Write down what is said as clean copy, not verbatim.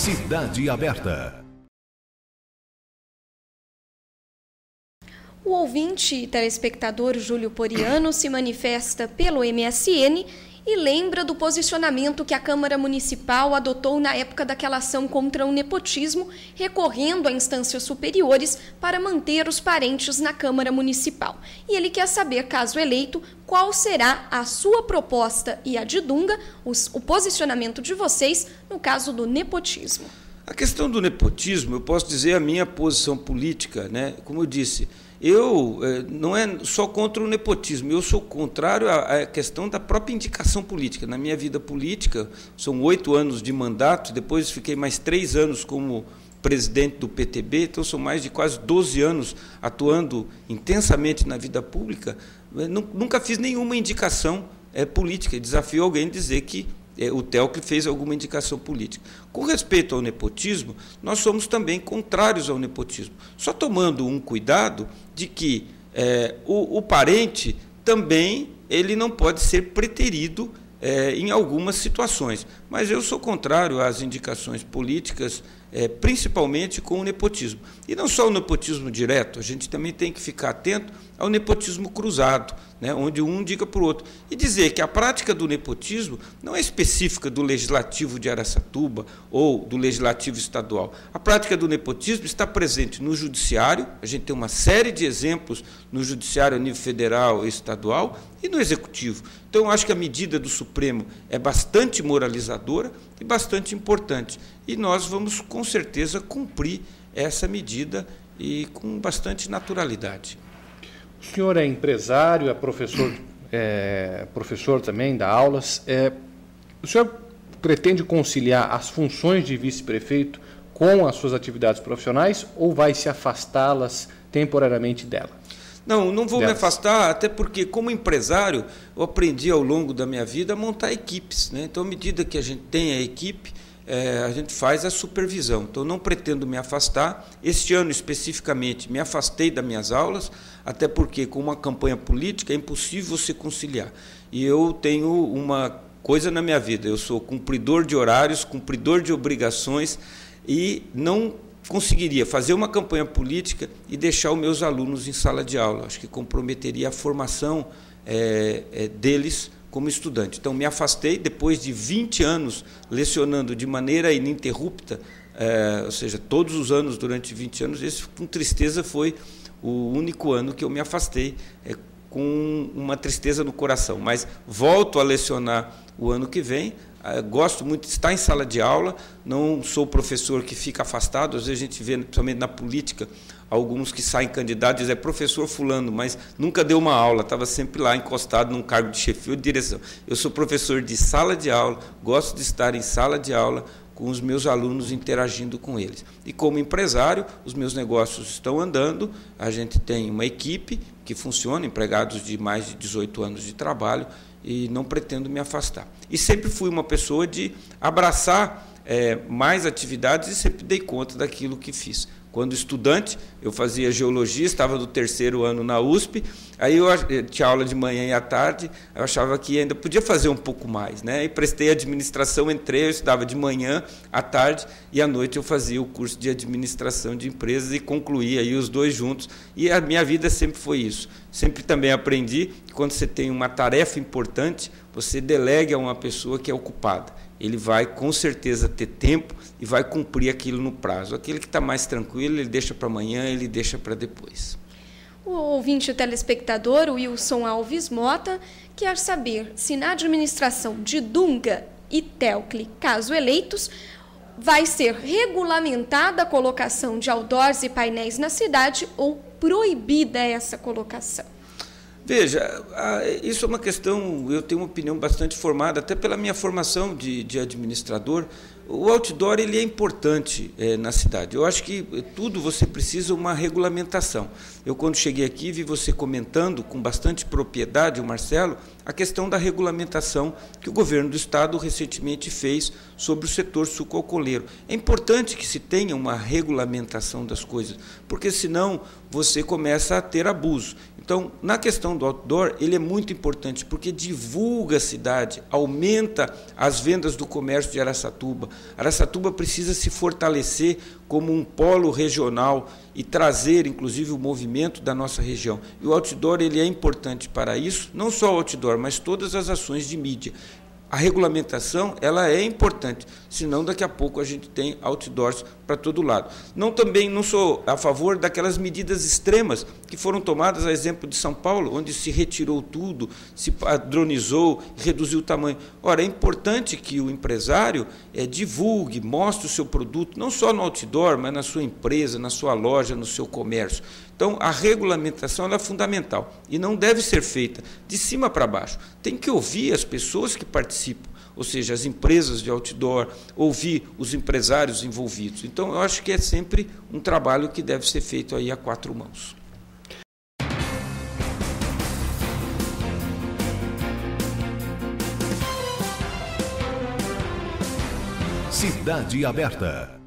Cidade Aberta. O ouvinte e telespectador Júlio Poriano se manifesta pelo MSN e lembra do posicionamento que a Câmara Municipal adotou na época daquela ação contra o nepotismo, recorrendo a instâncias superiores para manter os parentes na Câmara Municipal. E ele quer saber, caso eleito, qual será a sua proposta e a de Dunga, o posicionamento de vocês no caso do nepotismo. A questão do nepotismo, eu posso dizer a minha posição política, né? Como eu disse, eu não é só contra o nepotismo, eu sou contrário à questão da própria indicação política. Na minha vida política, são 8 anos de mandato, depois fiquei mais 3 anos como presidente do PTB, então são mais de quase 12 anos atuando intensamente na vida pública. Nunca fiz nenhuma indicação política, desafio alguém a dizer que o Teóclio fez alguma indicação política. Com respeito ao nepotismo, nós somos também contrários ao nepotismo, só tomando um cuidado de que o parente também ele não pode ser preterido em algumas situações. Mas eu sou contrário às indicações políticas, principalmente com o nepotismo. E não só o nepotismo direto, a gente também tem que ficar atento ao nepotismo cruzado, né, onde um indica para o outro. E dizer que a prática do nepotismo não é específica do Legislativo de Araçatuba ou do Legislativo Estadual. A prática do nepotismo está presente no Judiciário, a gente tem uma série de exemplos no Judiciário a nível federal e estadual, e no Executivo. Então, eu acho que a medida do Supremo é bastante moralizadora e bastante importante. E nós vamos, com certeza, cumprir essa medida e com bastante naturalidade. O senhor é empresário, é professor também, dá aulas. O senhor pretende conciliar as funções de vice-prefeito com as suas atividades profissionais ou vai se afastá-las temporariamente dela? Não vou me afastar, até porque, como empresário, eu aprendi ao longo da minha vida a montar equipes, né? Então, à medida que a gente tem a equipe, a gente faz a supervisão. Então, não pretendo me afastar. Este ano, especificamente, me afastei das minhas aulas, até porque, com uma campanha política, é impossível você conciliar. E eu tenho uma coisa na minha vida, eu sou cumpridor de horários, cumpridor de obrigações, e não conseguiria fazer uma campanha política e deixar os meus alunos em sala de aula. Acho que comprometeria a formação deles como estudante. Então, me afastei, depois de 20 anos lecionando de maneira ininterrupta, ou seja, todos os anos durante 20 anos, esse, com tristeza, foi o único ano que eu me afastei, com uma tristeza no coração. Mas volto a lecionar o ano que vem. Gosto muito de estar em sala de aula, não sou professor que fica afastado. Às vezes a gente vê, principalmente na política, alguns que saem candidatos e dizem, professor fulano, mas nunca deu uma aula, estava sempre lá encostado num cargo de chefia ou de direção. Eu sou professor de sala de aula, gosto de estar em sala de aula com os meus alunos, interagindo com eles. E como empresário, os meus negócios estão andando, a gente tem uma equipe que funciona, empregados de mais de 18 anos de trabalho, e não pretendo me afastar. E sempre fui uma pessoa de abraçar mais atividades e sempre dei conta daquilo que fiz. Quando estudante, eu fazia geologia, estava no 3º ano na USP, aí eu tinha aula de manhã e à tarde, eu achava que ainda podia fazer um pouco mais, né? E prestei administração, entrei, eu estudava de manhã, à tarde, e à noite eu fazia o curso de administração de empresas e concluí aí os dois juntos. E a minha vida sempre foi isso. Sempre também aprendi que quando você tem uma tarefa importante, você delegue a uma pessoa que é ocupada. Ele vai, com certeza, ter tempo e vai cumprir aquilo no prazo. Aquele que está mais tranquilo, ele deixa para amanhã, ele deixa para depois. O ouvinte telespectador, Wilson Alves Mota, quer saber se na administração de Dunga e Teóclio, caso eleitos, vai ser regulamentada a colocação de outdoors e painéis na cidade ou proibida essa colocação? Veja, isso é uma questão, eu tenho uma opinião bastante formada, até pela minha formação de administrador. O outdoor ele é importante na cidade. Eu acho que tudo você precisa uma regulamentação. Eu, quando cheguei aqui, vi você comentando com bastante propriedade, o Marcelo, a questão da regulamentação que o governo do Estado recentemente fez sobre o setor sucroalcooleiro. É importante que se tenha uma regulamentação das coisas, porque senão você começa a ter abuso. Então, na questão do outdoor, ele é muito importante, porque divulga a cidade, aumenta as vendas do comércio de Araçatuba. Araçatuba precisa se fortalecer como um polo regional e trazer, inclusive, o movimento da nossa região. E o outdoor ele é importante para isso, não só o outdoor, mas todas as ações de mídia. A regulamentação ela é importante, senão daqui a pouco a gente tem outdoors para todo lado. Também não sou a favor daquelas medidas extremas que foram tomadas, a exemplo de São Paulo, onde se retirou tudo, se padronizou, reduziu o tamanho. Ora, é importante que o empresário divulgue, mostre o seu produto, não só no outdoor, mas na sua empresa, na sua loja, no seu comércio. Então, a regulamentação ela é fundamental e não deve ser feita de cima para baixo. Tem que ouvir as pessoas que participam, ou seja, as empresas de outdoor, ouvir os empresários envolvidos. Então, eu acho que é sempre um trabalho que deve ser feito aí a 4 mãos. Cidade Aberta.